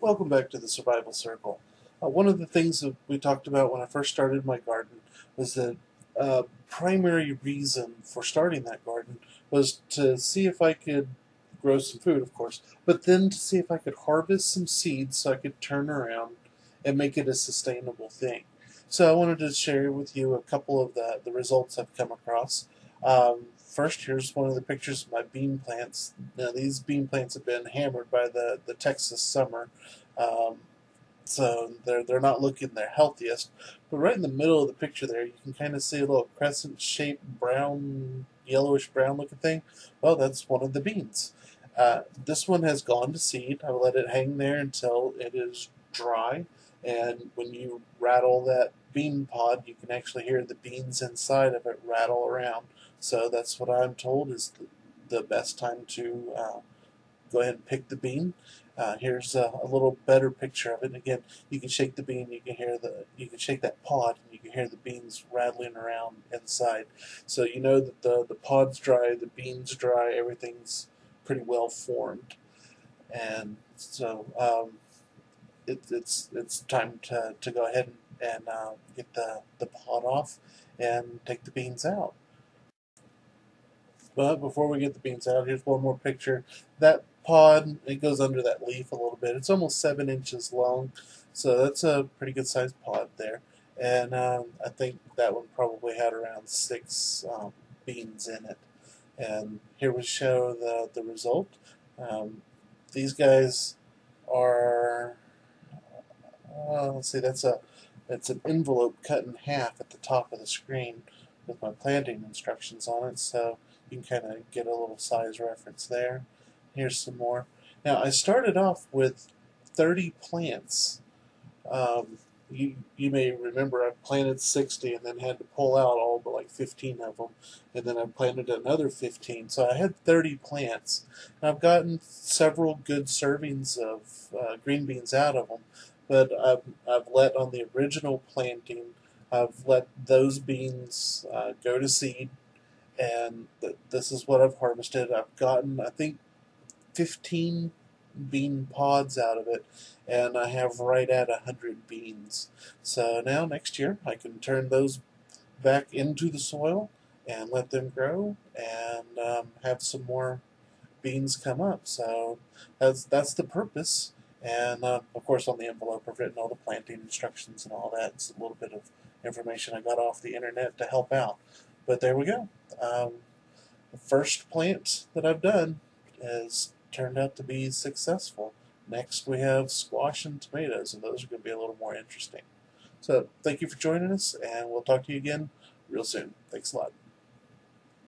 Welcome back to the Survival Circle. One of the things that we talked about when I first started my garden was that primary reason for starting that garden was to see if I could grow some food, of course, but then to see if I could harvest some seeds so I could turn around and make it a sustainable thing. So I wanted to share with you a couple of the results I've come across. First, here's one of the pictures of my bean plants. Now, these bean plants have been hammered by the Texas summer, um, so they're not looking their healthiest. But right in the middle of the picture there, you can kind of see a little crescent-shaped brown, yellowish brown looking thing. Well, that's one of the beans. This one has gone to seed. I will let it hang there until it is dry. And when you rattle that bean pod, you can actually hear the beans inside of it rattle around. So that's what I'm told is the best time to go ahead and pick the bean. Here's a little better picture of it. And again, you can shake the bean, you can shake that pod, and you can hear the beans rattling around inside. So you know that the pod's dry, the bean's dry, everything's pretty well formed, and so it's time to go ahead and get the pod off and take the beans out. But before we get the beans out, here's one more picture. That pod, it goes under that leaf a little bit. It's almost 7 inches long, so that's a pretty good sized pod there. And I think that one probably had around six beans in it. And here we show the result. Um, these guys are, let's see, that's an envelope cut in half at the top of the screen with my planting instructions on it. So you can kind of get a little size reference there. Here's some more. Now, I started off with 30 plants. You may remember I planted 60 and then had to pull out all but like 15 of them, and then I planted another 15. So I had 30 plants. And I've gotten several good servings of green beans out of them, but I've let on the original planting, I've let those beans go to seed, and this is what I've harvested. I've gotten, I think, 15 bean pods out of it, and I have right at 100 beans. So now next year I can turn those back into the soil and let them grow and have some more beans come up. So that's the purpose. And of course, on the envelope, I've written all the planting instructions and all that. It's a little bit of information I got off the internet to help out. But there we go. The first plant that I've done has turned out to be successful. Next, we have squash and tomatoes, and those are going to be a little more interesting. So, thank you for joining us, and we'll talk to you again real soon. Thanks a lot.